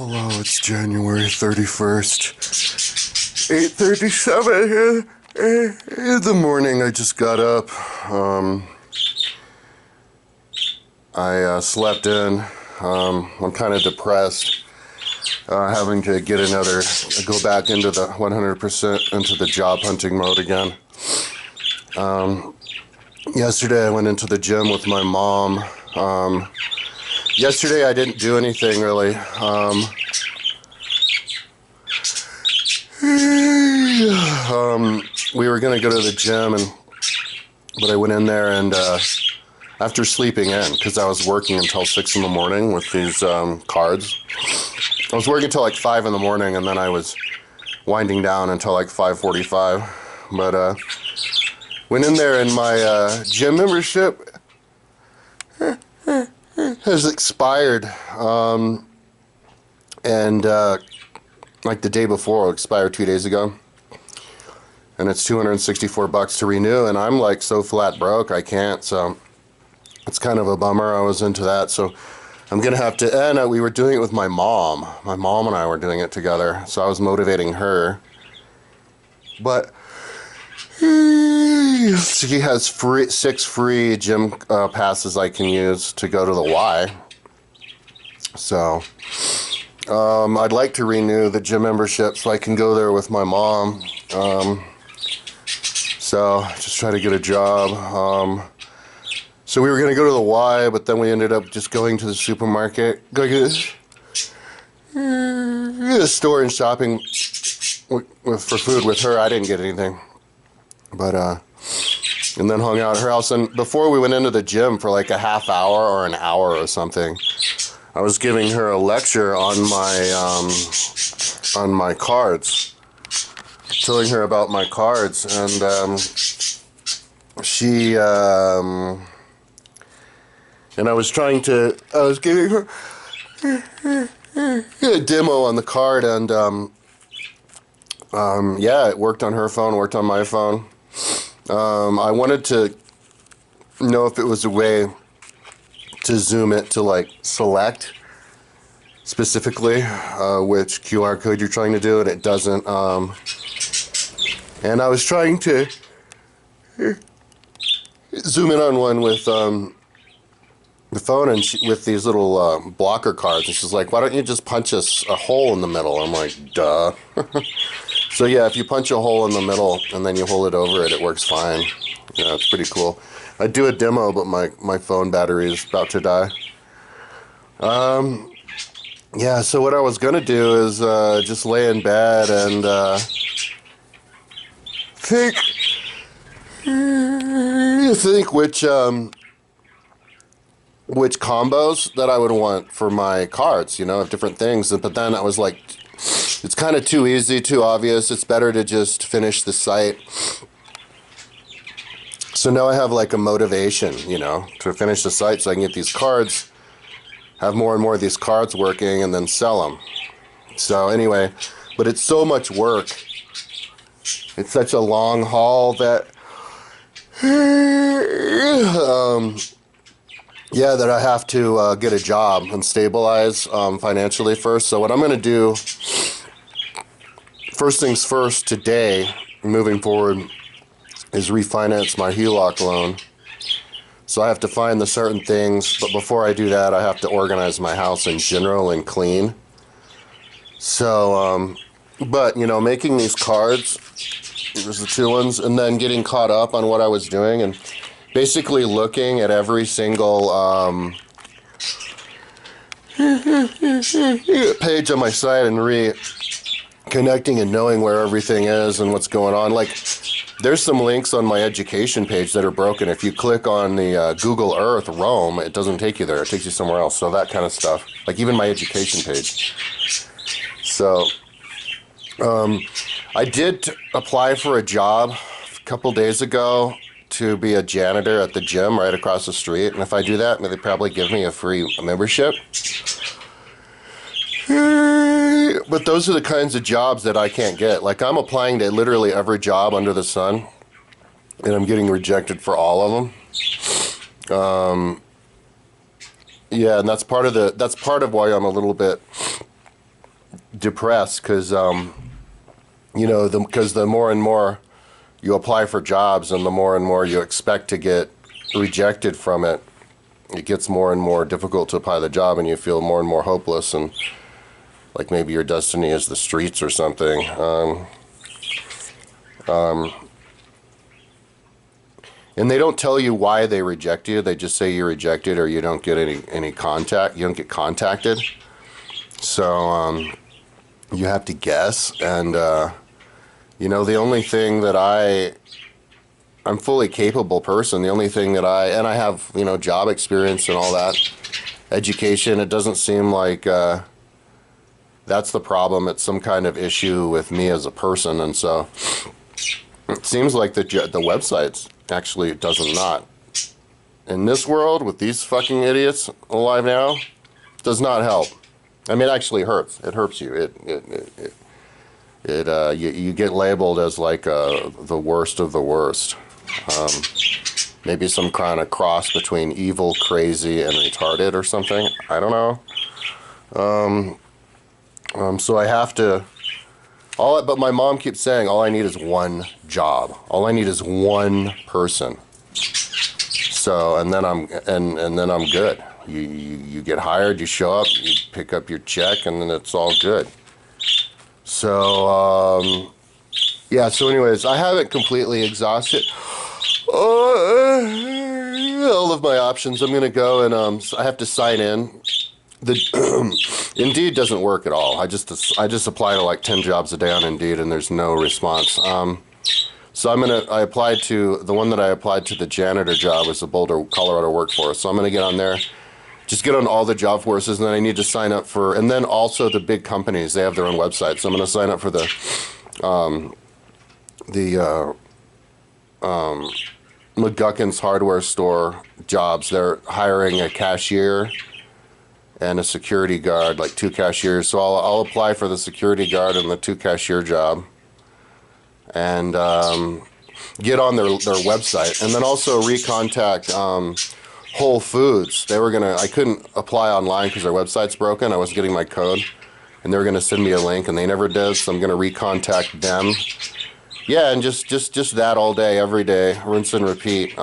Hello, it's January 31st, 8:37 in the morning. I just got up. I slept in. I'm kind of depressed, having to go back into the 100% into the job hunting mode again. Yesterday I went into the gym with my mom. Yesterday I didn't do anything really. We were gonna go to the gym, but I went in there and after sleeping in, because I was working until 6 in the morning with these cards. I was working until like 5 in the morning, and then I was winding down until like 5:45. But went in there, and my gym membership has expired, and like the day before, it expired 2 days ago, and it's $264 to renew, and I'm like so flat broke I can't, so it's kind of a bummer. I was into that, so I'm gonna have to. And we were doing it with my mom. My mom and I were doing it together, so I was motivating her, but she has 6 free gym passes I can use to go to the Y. So I'd like to renew the gym membership so I can go there with my mom. So just try to get a job. So we were gonna go to the Y, but then we ended up just going to the supermarket, going to the store and shopping for food with her. I didn't get anything. But, and then hung out at her house. And before we went into the gym for like a half hour or an hour or something, I was giving her a lecture on my cards, telling her about my cards. And and I was giving her a demo on the card, and yeah, it worked on her phone, worked on my phone. I wanted to know if it was a way to zoom it to like select specifically which QR code you're trying to do, and it doesn't. And I was trying to zoom in on one with the phone, and with these little blocker cards, and she's like, "Why don't you just punch us a hole in the middle?" I'm like, "Duh." So yeah, if you punch a hole in the middle and then you hold it over it, it works fine. Yeah, it's pretty cool. I do a demo, but my phone battery is about to die. Yeah, so what I was gonna do is just lay in bed and think which combos that I would want for my cards, of different things. But then I was like, it's kind of too easy, too obvious. It's better to just finish the site. So now I have like a motivation, to finish the site so I can get these cards, have more and more of these cards working, and then sell them. So anyway, but it's so much work. It's such a long haul that, yeah, that I have to get a job and stabilize financially first. So what I'm going to do, first things first today, moving forward, is refinance my HELOC loan. So I have to find the certain things, but before I do that, I have to organize my house in general and clean. So, but, making these cards, there's the 2 ones, and then getting caught up on what I was doing, and basically looking at every single page on my site and reconnecting and knowing where everything is and what's going on. Like, there's some links on my education page that are broken. If you click on the Google Earth Rome, it doesn't take you there. It takes you somewhere else. So that kind of stuff. Like even my education page. So I did apply for a job a couple days ago to be a janitor at the gym right across the street. And if I do that, they probably give me a free membership. But those are the kinds of jobs that I can't get. Like, I'm applying to literally every job under the sun, and I'm getting rejected for all of them. Yeah, and that's part of why I'm a little bit depressed because because the more and more you apply for jobs and the more and more you expect to get rejected from it, it gets more and more difficult to apply the job, and you feel more and more hopeless, and like maybe your destiny is the streets or something. And they don't tell you why they reject you. They just say you're rejected or you don't get any contact. You don't get contacted. So you have to guess. And, the only thing that I'm fully capable person. The only thing that I have, job experience and all that, education. It doesn't seem like that's the problem. It's some kind of issue with me as a person. And so it seems like the websites actually does not. In this world, with these fucking idiots alive now, does not help. I mean, it actually hurts. It hurts you. You get labeled as like the worst of the worst. Maybe some kind of cross between evil, crazy, and retarded or something. I don't know. So I have to. But my mom keeps saying, all I need is one job. All I need is one person. So, and then I'm good. You get hired, you show up, you pick up your check, and then it's all good. So, so anyways, I haven't completely exhausted all of my options. I'm going to go and I have to sign in. Indeed doesn't work at all. I just apply to like 10 jobs a day on Indeed, and there's no response. So I applied to the one that I applied to. The janitor job was the Boulder, Colorado workforce. So I'm gonna get on there, just get on all the job forces, and then I need to sign up for, and then also the big companies, they have their own website. So I'm gonna sign up for the McGuckin's hardware store jobs. They're hiring a cashier and a security guard, like 2 cashiers. So I'll apply for the security guard and the 2 cashier job, and get on their website, and then also recontact Whole Foods. I couldn't apply online because their website's broken. I was getting my code, and they were gonna send me a link, and they never did. So I'm gonna recontact them. Yeah, and just that all day, every day, rinse and repeat.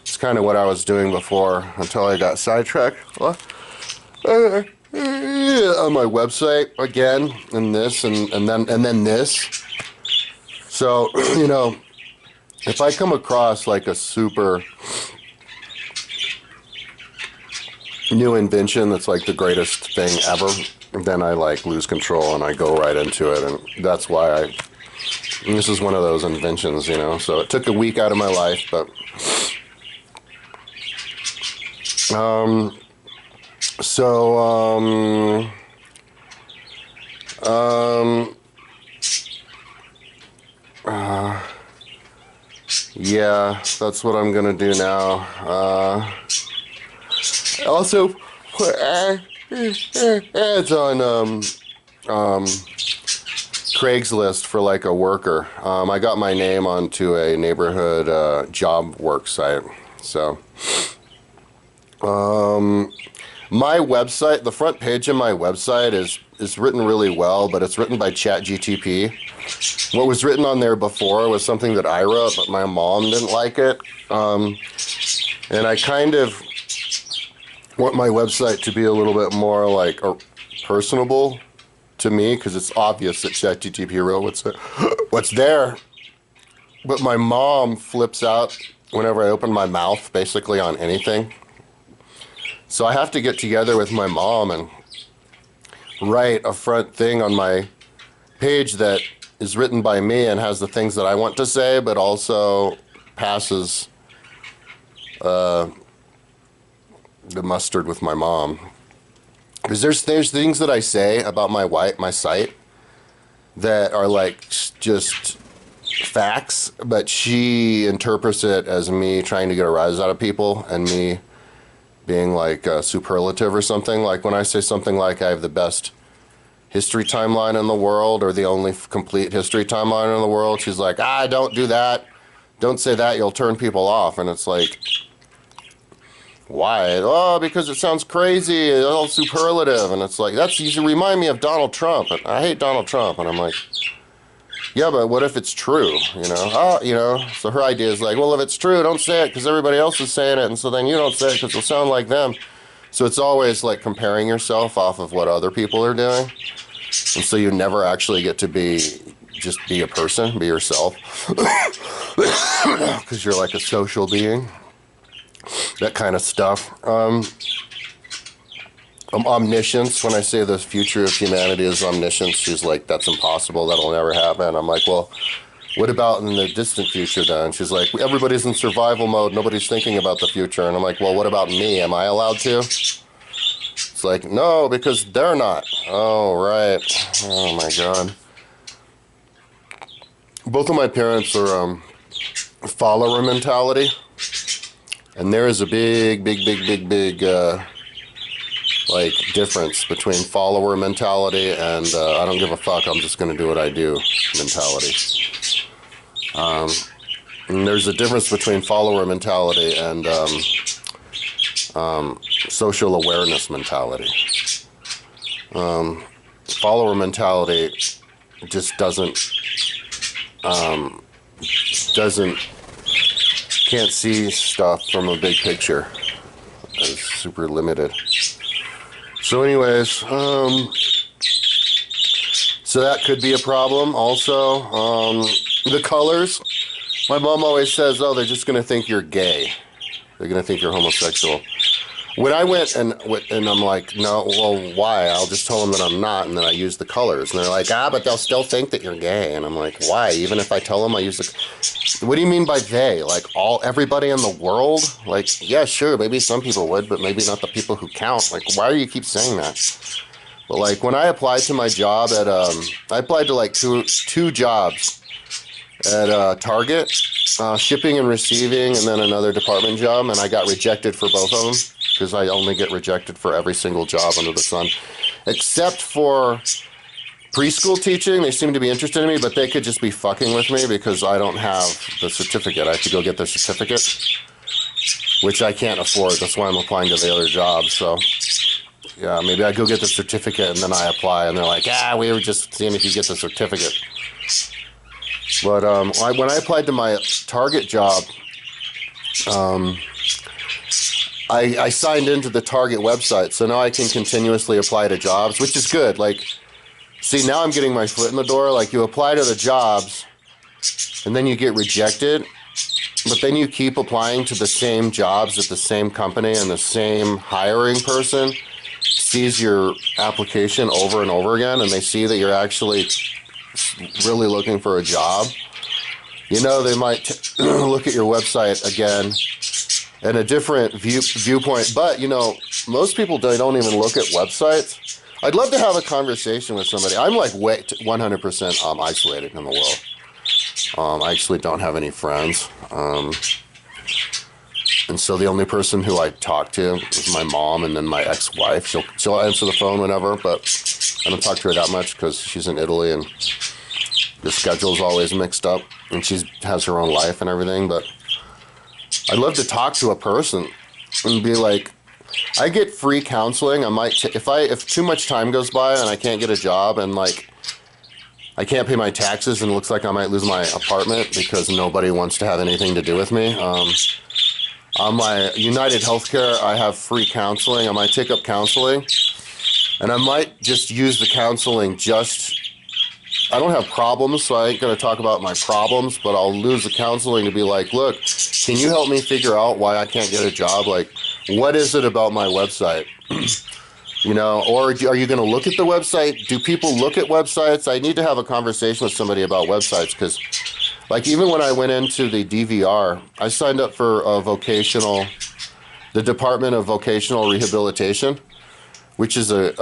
It's kind of what I was doing before until I got sidetracked. What? On my website again, and this, and then this. So, if I come across like a super new invention that's like the greatest thing ever, then I like lose control and I go right into it, and that's why this is one of those inventions, So it took a week out of my life, but yeah, that's what I'm gonna do now. Also, it's on Craigslist for like a worker. I got my name onto a neighborhood job work site. So, my website, the front page of my website is written really well, but it's written by ChatGTP. What was written on there before was something that I wrote, but my mom didn't like it. And I kind of want my website to be a little bit more like personable to me, because it's obvious that ChatGTP wrote what's there. But my mom flips out whenever I open my mouth, basically on anything. So I have to get together with my mom and write a front thing on my page that is written by me and has the things that I want to say, but also passes the mustard with my mom. Because there's things that I say about my site that are like just facts, but she interprets it as me trying to get a rise out of people and me being like superlative or something. Like when I say something like I have the best history timeline in the world, or the only complete history timeline in the world, she's like, don't do that. Don't say that, you'll turn people off. And it's like, Why? Oh, because it sounds crazy, it's all superlative, and it's like, that's, you remind me of Donald Trump, and I hate Donald Trump, and I'm like, yeah, but what if it's true, you know? Oh, you know, so her idea is like, well, if it's true, don't say it because everybody else is saying it, and so then you don't say it because it'll sound like them. So it's always like comparing yourself off of what other people are doing, and so you never actually get to just be a person, be yourself, because you're like a social being, that kind of stuff. Omniscience, when I say the future of humanity is omniscience, she's like, that's impossible, that'll never happen. I'm like, well, what about in the distant future then? She's like, everybody's in survival mode, nobody's thinking about the future. And I'm like, well, what about me? Am I allowed to? It's like, no, because they're not. Oh, right. Oh, my God. Both of my parents are follower mentality. And there is a big like difference between follower mentality and I don't give a fuck, I'm just going to do what I do mentality. And there's a difference between follower mentality and social awareness mentality. Follower mentality just can't see stuff from a big picture. It's super limited. So anyways, so that could be a problem also. The colors, my mom always says, oh, they're just going to think you're gay. They're going to think you're homosexual. When I went and I'm like, no, well, why? I'll just tell them that I'm not, and then I use the colors. And they're like, but they'll still think that you're gay. And I'm like, why? Even if I tell them I use the... What do you mean by they? Like everybody in the world? Like, yeah, sure, maybe some people would, but maybe not the people who count. Like, why do you keep saying that? But like when I applied to my job at, I applied to like two jobs at Target, shipping and receiving, and then another department job, and I got rejected for both of them because I only get rejected for every single job under the sun, except for preschool teaching. They seem to be interested in me, but they could just be fucking with me because I don't have the certificate. I have to go get the certificate, which I can't afford. That's why I'm applying to the other jobs. So yeah, maybe I go get the certificate and then I apply, and they're like, we were just seeing if you get the certificate. But when I applied to my Target job, I signed into the Target website, so now I can continuously apply to jobs, which is good. Like, see, now I'm getting my foot in the door. Like, you apply to the jobs, and then you get rejected, but then you keep applying to the same jobs at the same company, and the same hiring person sees your application over and over again, and they see that you're actually really looking for a job. You know, they might look at your website again in a different viewpoint. But, you know, most people don't even look at websites. I'd love to have a conversation with somebody. I'm like 100% isolated in the world. I actually don't have any friends. And so the only person who I talk to is my mom and then my ex-wife. She'll answer the phone whenever, but I don't talk to her that much because she's in Italy and the schedule's always mixed up, and she has her own life and everything. But I'd love to talk to a person and be like, I get free counseling. I might if too much time goes by and I can't get a job and like I can't pay my taxes and it looks like I might lose my apartment because nobody wants to have anything to do with me. On my United Healthcare, I have free counseling. I might take up counseling, and I might just use the counseling I don't have problems, so I ain't going to talk about my problems, but I'll lose the counseling to be like, look, can you help me figure out why I can't get a job? Like, what is it about my website? You know, or are you going to look at the website? Do people look at websites? I need to have a conversation with somebody about websites because, like, even when I went into the DVR, I signed up for the Department of Vocational Rehabilitation, which is a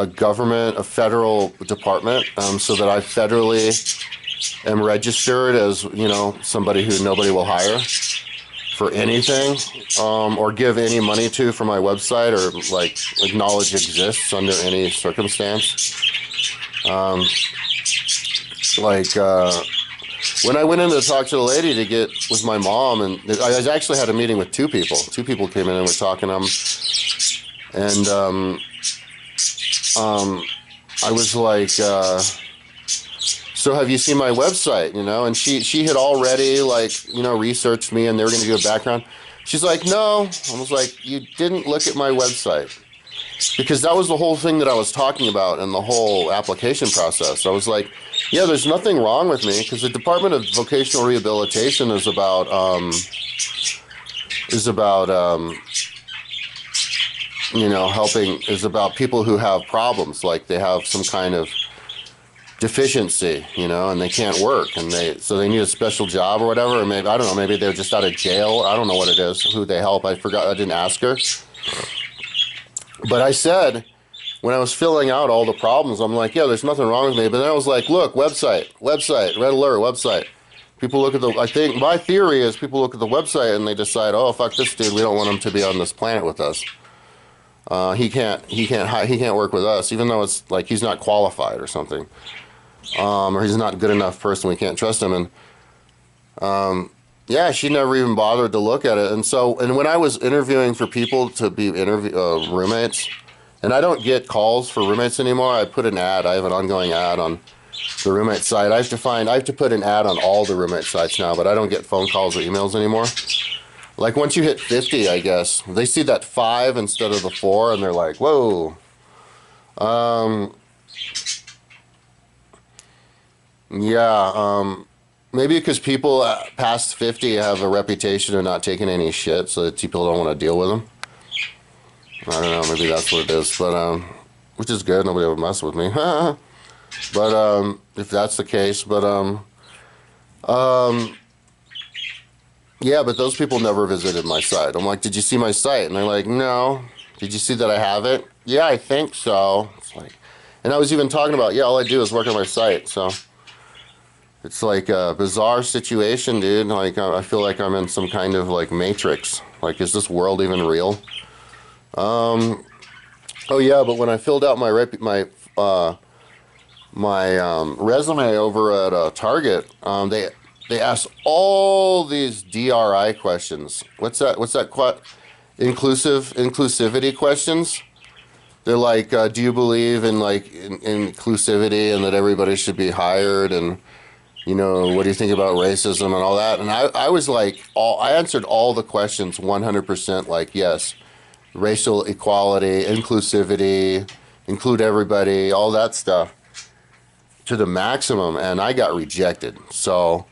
federal department, so that I federally am registered as, you know, somebody who nobody will hire for anything, or give any money to for my website, or like acknowledge exists under any circumstance. when I went in to talk to the lady to get with my mom, and I actually had a meeting with two people. Two people came in and were talking to them, and I was like, so have you seen my website? You know, and she had already like, you know, researched me, and they were going to do a background. She's like, no. I was like, you didn't look at my website. Because that was the whole thing that I was talking about in the whole application process. I was like, yeah, there's nothing wrong with me, because the Department of Vocational Rehabilitation is about you know, is about people who have problems, like they have some kind of deficiency, you know, and they can't work, and so they need a special job or whatever, or maybe, I don't know, maybe they're just out of jail. I don't know what it is, who they help. I forgot, I didn't ask her. But I said, when I was filling out all the problems, I'm like, yeah, there's nothing wrong with me. But then I was like, look, website, red alert, website. People look at I think my theory is people look at the website and they decide, oh, fuck this dude, we don't want him to be on this planet with us. He can't work with us, even though it's like he's not qualified or something. Or he's not a good enough person, we can't trust him. And yeah, she never even bothered to look at it. And when I was interviewing for people to be roommates, and I don't get calls for roommates anymore, I put an ad. I have an ongoing ad on the roommate site. I have to put an ad on all the roommate sites now, but I don't get phone calls or emails anymore. Like once you hit 50, I guess, they see that 5 instead of the 4, and they're like, whoa. Yeah, maybe because people past 50 have a reputation of not taking any shit, so that people don't want to deal with them. I don't know, maybe that's what it is, but, which is good, nobody ever mess with me. But, if that's the case, but, yeah, but those people never visited my site. I'm like, did you see my site? And they're like, no. Did you see that I have it? Yeah, I think so. It's like, and I was even talking about, yeah, all I do is work on my site, so. It's like a bizarre situation, dude. Like, I feel like I'm in some kind of, like, matrix. Like, is this world even real? Oh, yeah, but when I filled out my resume over at Target, they asked all these DRI questions. What's that? Inclusivity questions? They're like, do you believe in, like, inclusivity and that everybody should be hired, and you know, what do you think about racism and all that? And I was like, I answered all the questions 100%, like, yes, racial equality, inclusivity, include everybody, all that stuff to the maximum, and I got rejected. So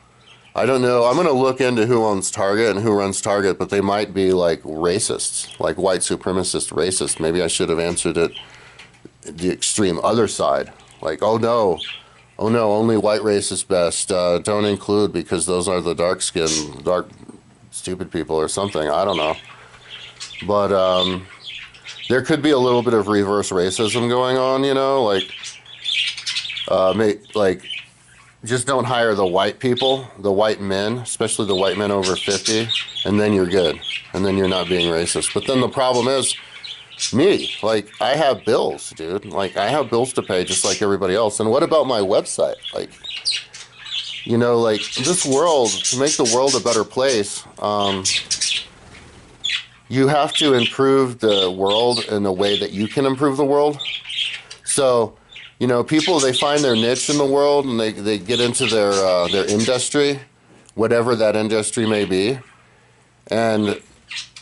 I don't know. I'm going to look into who owns Target and who runs Target, but they might be like racists, like white supremacist racists. Maybe I should have answered it the extreme other side. Like, oh no, only white race is best. Don't include because those are the dark stupid people or something. I don't know. But there could be a little bit of reverse racism going on, you know, like just don't hire the white people, the white men, especially the white men over 50, and then you're good. And then you're not being racist. But then the problem is, me, like, I have bills, dude. Like, I have bills to pay just like everybody else. And what about my website? Like, you know, like, this world, to make the world a better place, you have to improve the world in a way that you can improve the world. So, you know, people, they find their niche in the world, and they get into their industry, whatever that industry may be. And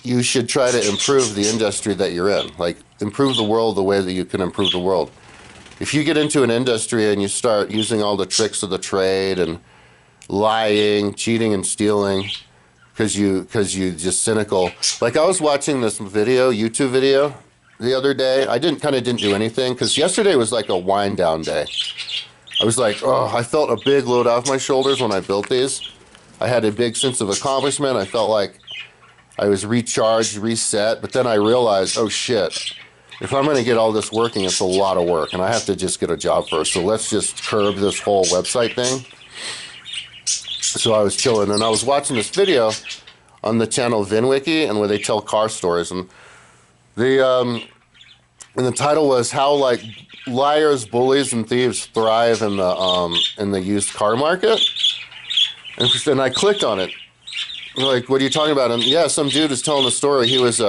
you should try to improve the industry that you're in. Like, improve the world the way that you can improve the world. If you get into an industry and you start using all the tricks of the trade and lying, cheating, and stealing because you just cynical. Like, I was watching this YouTube video the other day. I didn't do anything because yesterday was like a wind down day. I was like, oh, I felt a big load off my shoulders when I built these. I had a big sense of accomplishment. I felt like I was recharged, reset, but then I realized, oh shit, if I'm gonna get all this working, it's a lot of work, and I have to just get a job first, so let's just curb this whole website thing. So I was chilling, and I was watching this video on the channel VinWiki, and where they tell car stories, and the title was how, like, liars, bullies, and thieves thrive in the used car market. And I clicked on it. Like, what are you talking about? And yeah, some dude was telling the story. He's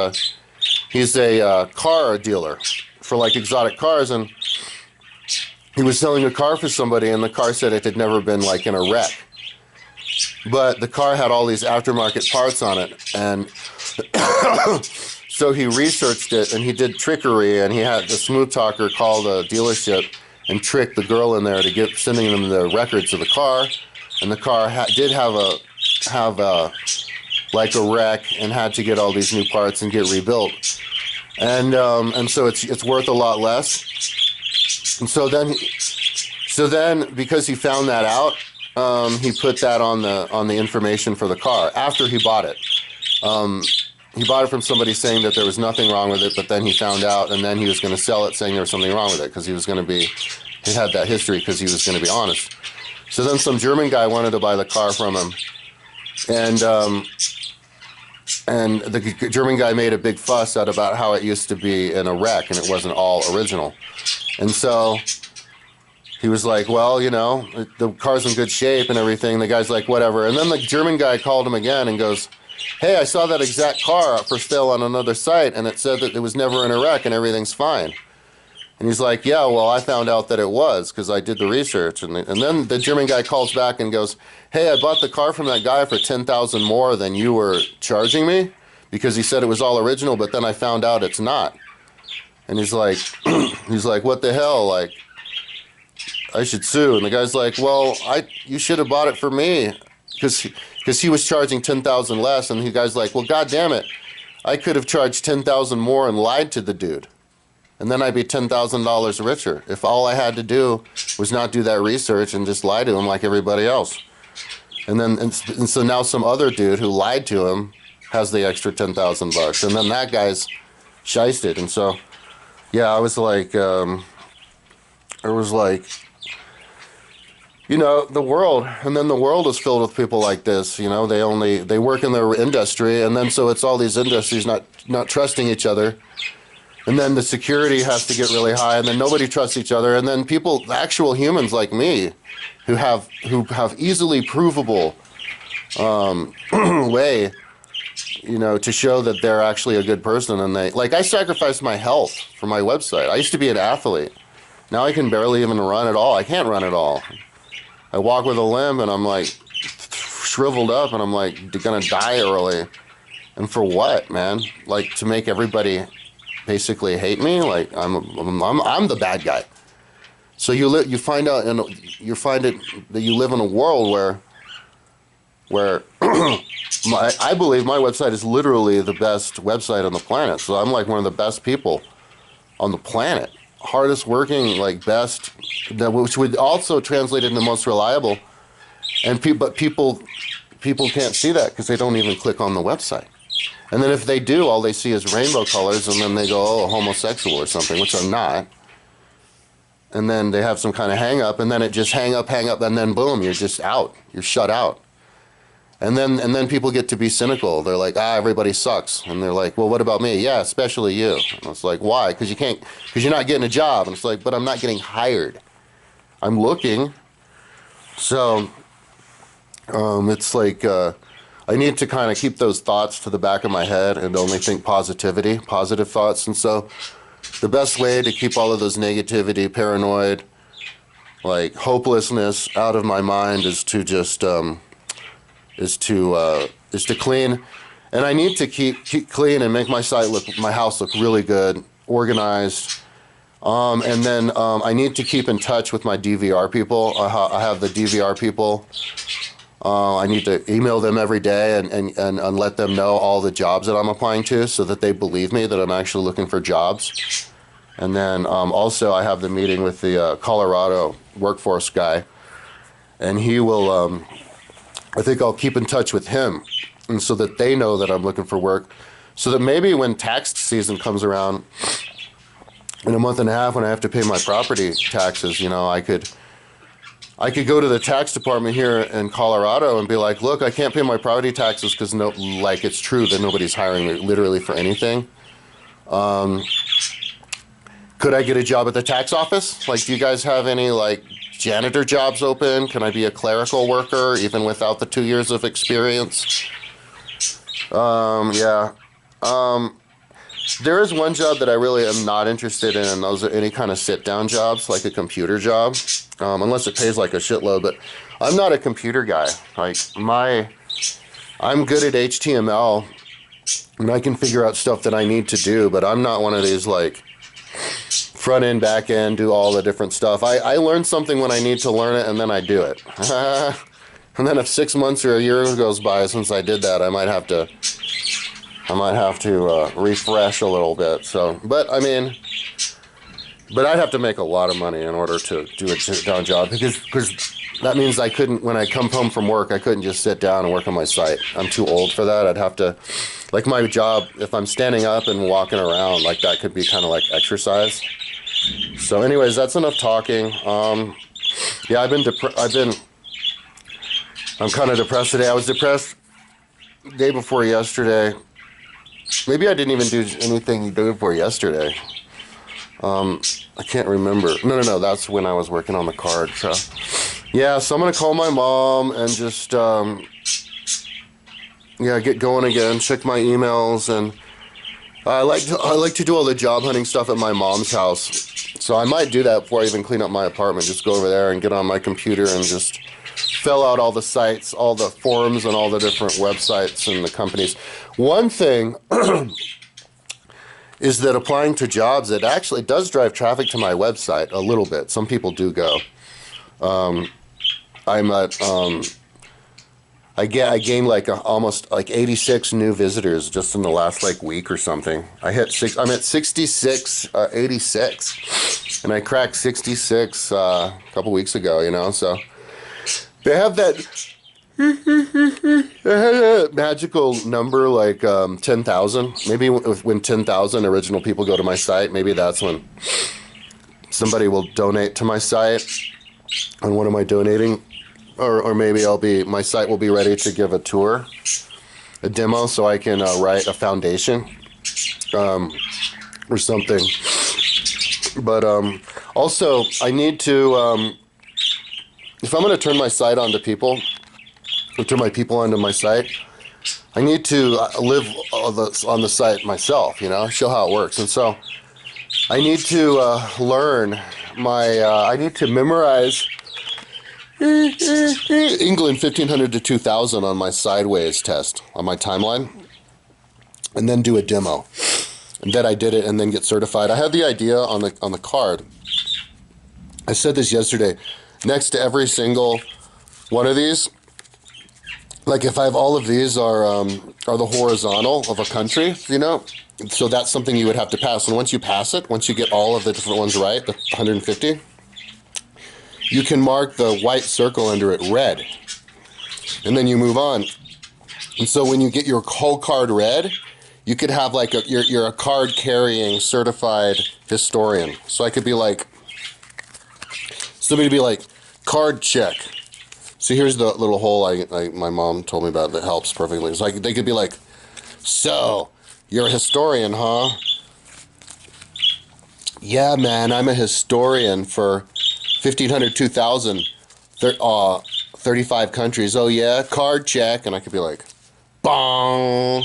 a car dealer for like exotic cars, and he was selling a car for somebody, and the car said it had never been like in a wreck. But the car had all these aftermarket parts on it, and so he researched it, and he did trickery, and he had the smooth talker call the dealership and trick the girl in there to sending them the records of the car, and the car did have a like a wreck and had to get all these new parts and get rebuilt, and so it's worth a lot less. And so then because he found that out, he put that on the information for the car after he bought it. He bought it from somebody saying that there was nothing wrong with it, but then he found out, and then he was going to sell it saying there was something wrong with it because he had that history because he was going to be honest. So then some German guy wanted to buy the car from him, and the German guy made a big fuss out about how it used to be in a wreck and it wasn't all original. And so he was like, well, you know, the car's in good shape and everything. The guy's like, whatever. And then the German guy called him again and goes, hey, I saw that exact car up for sale on another site, and it said that it was never in a wreck and everything's fine. And he's like, yeah, well, I found out that it was because I did the research. And then the German guy calls back and goes, hey, I bought the car from that guy for $10,000 more than you were charging me because he said it was all original, but then I found out it's not. And he's like, what the hell? Like, I should sue. And the guy's like, well, you should have bought it for me because he was charging $10,000 less. And the guy's like, well, God damn it, I could have charged $10,000 more and lied to the dude. And then I'd be $10,000 richer if all I had to do was not do that research and just lie to him like everybody else. And so now some other dude who lied to him has the extra $10,000, and then that guy's shysted. And so, yeah, I was like, you know, the world, and then the world is filled with people like this. You know, they work in their industry, and then so it's all these industries not trusting each other. And then the security has to get really high, and then nobody trusts each other. And then people, actual humans like me, who have easily provable way, you know, to show that they're actually a good person. And I sacrificed my health for my website. I used to be an athlete. Now I can barely even run at all. I can't run at all. I walk with a limp, and I'm like shriveled up, and I'm like gonna die early. And for what, man? Like, to make everybody basically hate me, like I'm the bad guy. So you find out, and you find it that you live in a world where I believe my website is literally the best website on the planet. So I'm like one of the best people on the planet, hardest working, like best, which would also translate into most reliable. And but people can't see that because they don't even click on the website. And then if they do, all they see is rainbow colors, and then they go, oh, homosexual or something, which I'm not. And then they have some kind of hang up, and then it just hang up, and then boom, you're just out. You're shut out. And then people get to be cynical. They're like, everybody sucks. And they're like, well, what about me? Yeah, especially you. And it's like, why? Because you're not getting a job. And it's like, but I'm not getting hired. I'm looking. So it's like, I need to kind of keep those thoughts to the back of my head and only think positive thoughts. And so the best way to keep all of those negativity, paranoid, like hopelessness out of my mind is to just is to clean. And I need to keep clean and make my house look really good, organized. And then I need to keep in touch with my DVR people. I have the DVR people. I need to email them every day and let them know all the jobs that I'm applying to so that they believe me that I'm actually looking for jobs. And then also I have the meeting with the Colorado workforce guy, and he will, I think I'll keep in touch with him, and so that they know that I'm looking for work, so that maybe when tax season comes around in a month and a half when I have to pay my property taxes, you know, I could go to the tax department here in Colorado and be like, look, I can't pay my property taxes because it's true that nobody's hiring me literally for anything. Could I get a job at the tax office? Like, do you guys have any like janitor jobs open? Can I be a clerical worker even without the 2 years of experience? Yeah. There is one job that I really am not interested in, and those are any kind of sit-down jobs, like a computer job, unless it pays like a shitload. But I'm not a computer guy. Like I'm good at HTML, and I can figure out stuff that I need to do. But I'm not one of these like front end, back end, do all the different stuff. I learn something when I need to learn it, and then I do it. And then if 6 months or a year goes by since I did that, I might have to refresh a little bit. So, but I mean, but I'd have to make a lot of money in order to do a sit-down job, because that means I couldn't, when I come home from work, I couldn't just sit down and work on my site. I'm too old for that. I'd have to, like my job, if I'm standing up and walking around, like that could be kind of like exercise. So anyways, that's enough talking. Yeah, I'm kind of depressed today. I was depressed the day before yesterday. Maybe I didn't even do anything the day before yesterday. I can't remember. No, that's when I was working on the card. So, yeah, so I'm going to call my mom and just, yeah, get going again, check my emails. And I like to do all the job hunting stuff at my mom's house. So I might do that before I even clean up my apartment. Just go over there and get on my computer and just fill out all the sites, all the forums, and all the different websites and the companies. One thing is that applying to jobs, it actually does drive traffic to my website a little bit. Some people do go. I gained like almost like 86 new visitors just in the last like week or something. I'm at 66, 86, and I cracked 66 a couple weeks ago. You know, so they have that. They had a magical number like 10,000. Maybe when 10,000 original people go to my site, maybe that's when somebody will donate to my site. And what am I donating? Or maybe my site will be ready to give a tour, a demo, so I can write a foundation or something. But also, I need to, if I'm going to turn my site on to people, or turn my people onto my site, I need to live on the site myself, you know, show how it works. And so I need to learn I need to memorize England 1500 to 2000 on my sideways test, on my timeline, and then do a demo. And then I did it and then get certified. I had the idea on the card. I said this yesterday. Next to every single one of these, like if I have all of these are the horizontal of a country, you know, so that's something you would have to pass. And once you pass it, once you get all of the different ones right, the 150, you can mark the white circle under it red, and then you move on. And so when you get your whole card red, you could have like you're a card carrying certified historian. So I could be like, somebody be like, card check. So here's the little hole my mom told me about that helps perfectly. It's like they could be like, so you're a historian, huh? Yeah, man, I'm a historian for 1500, 2000, 35 countries. Oh yeah, card check. And I could be like, bong.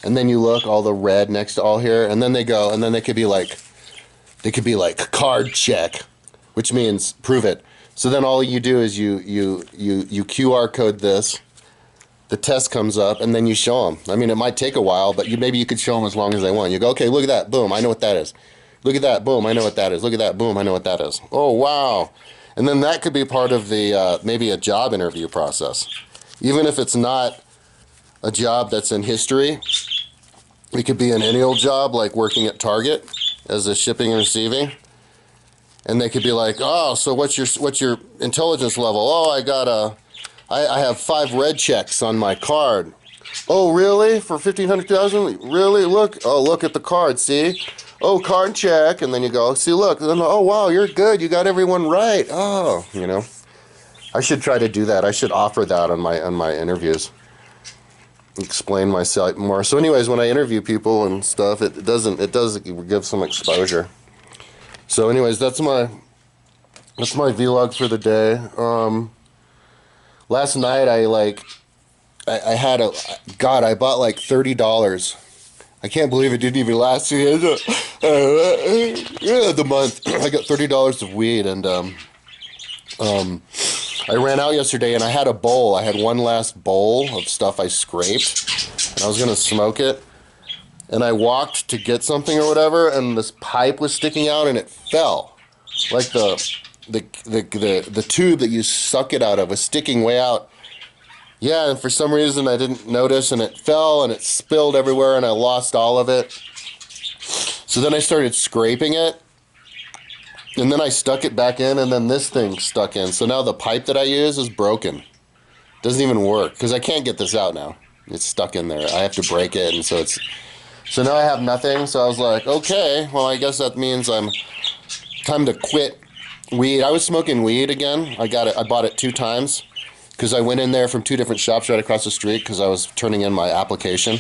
And then you look, all the red next to all here, and then they go, and then they could be like card check, which means prove it. So then all you do is you QR code this, the test comes up, and then you show them. I mean, it might take a while, but maybe you could show them as long as they want. You go, okay, look at that, boom, I know what that is. Look at that, boom, I know what that is. Look at that, boom, I know what that is. Oh, wow. And then that could be part of the, maybe a job interview process. Even if it's not a job that's in history, it could be an any old job, like working at Target as a shipping and receiving. And they could be like, oh, so what's your intelligence level? Oh, I have 5 red checks on my card. Oh, really? For 1,500, 2,000? Really? Look at the card, see? Oh, card check. And then you go, see, look. And then, oh, wow, you're good. You got everyone right. Oh, you know. I should try to do that. I should offer that on my interviews. Explain myself more. So anyways, when I interview people and stuff, it does give some exposure. So anyways, that's my That's my vlog for the day. Last night I had I bought like $30. I can't believe it didn't even last the month. I got $30 of weed, and I ran out yesterday and I had a bowl. I had one last bowl of stuff I scraped, and I was gonna smoke it. And I walked to get something or whatever, and this pipe was sticking out, and it fell. Like the tube that you suck it out of was sticking way out. Yeah, and for some reason I didn't notice, and it fell, and it spilled everywhere, and I lost all of it. So then I started scraping it, and then I stuck it back in, and then this thing stuck in. So now the pipe that I use is broken. Doesn't even work, because I can't get this out now. It's stuck in there. I have to break it, and so now I have nothing. So I was like, okay, well, I guess that means time to quit weed. I was smoking weed again. I bought it 2 times because I went in there from 2 different shops right across the street because I was turning in my application.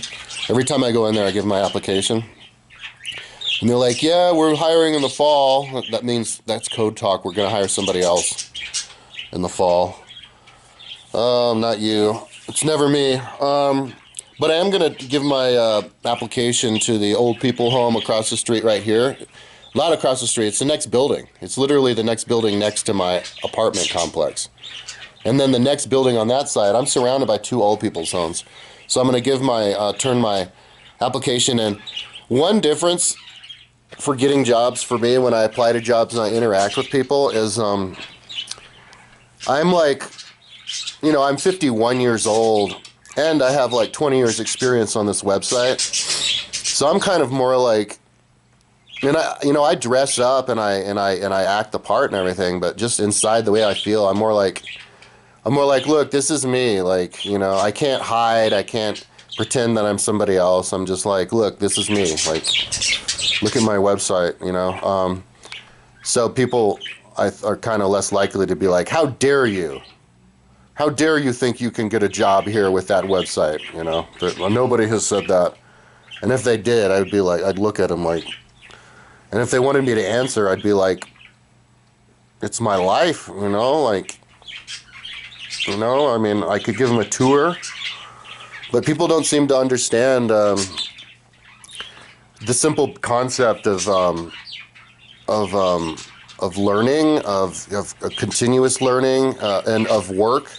Every time I go in there, I give my application. And they're like, yeah, we're hiring in the fall. That means that's code talk. We're going to hire somebody else in the fall. Not you. It's never me. But I am going to give my application to the old people home across the street right here. Not across the street. It's the next building. It's literally the next building next to my apartment complex. And then the next building on that side, I'm surrounded by 2 old people's homes. So I'm going to give turn my application in. One difference for getting jobs for me when I apply to jobs and I interact with people is I'm like, I'm 51 years old. And I have like 20 years experience on this website. So I'm kind of more like, and I dress up and I act the part and everything, but just inside the way I feel, I'm more like, look, this is me. Like, I can't hide. I can't pretend that I'm somebody else. I'm just like, look, this is me. Like, look at my website, So people are kind of less likely to be like, how dare you? How dare you think you can get a job here with that website, Nobody has said that. And if they did, I'd be like, I'd look at them like, and if they wanted me to answer, I'd be like, it's my life, I mean, I could give them a tour, but people don't seem to understand the simple concept of learning, of continuous learning, and of work.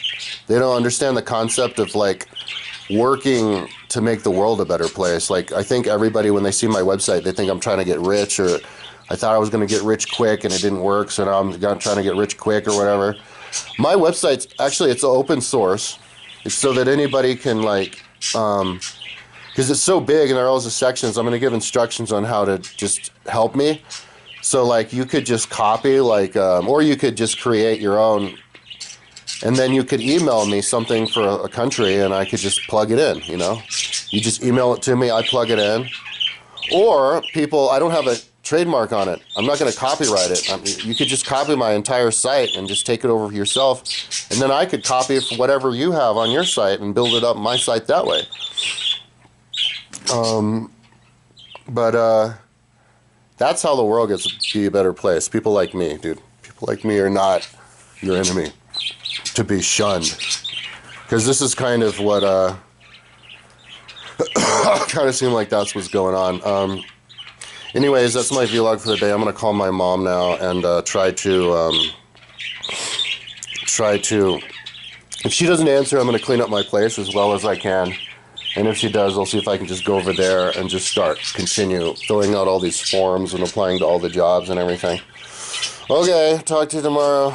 They don't understand the concept of like working to make the world a better place. Like, I think everybody, when they see my website, they think I'm trying to get rich, or I thought I was going to get rich quick and it didn't work, so now I'm trying to get rich quick or whatever. My website's actually, it's open source. It's so that anybody can because it's so big and there are all the sections, I'm going to give instructions on how to just help me. So like you could just copy or you could just create your own, and then you could email me something for a country and I could just plug it in, You just email it to me, I plug it in. Or I don't have a trademark on it. I'm not going to copyright it. You could just copy my entire site and just take it over yourself. And then I could copy it for whatever you have on your site and build it up my site that way. That's how the world gets to be a better place. People like me, dude. People like me are not your enemy to be shunned. Because this is kind of what, kind of seemed like that's what's going on. Anyways, that's my vlog for the day. I'm going to call my mom now and try to, if she doesn't answer, I'm going to clean up my place as well as I can. And if she does, I'll see if I can just go over there and just continue filling out all these forms and applying to all the jobs and everything. Okay, talk to you tomorrow.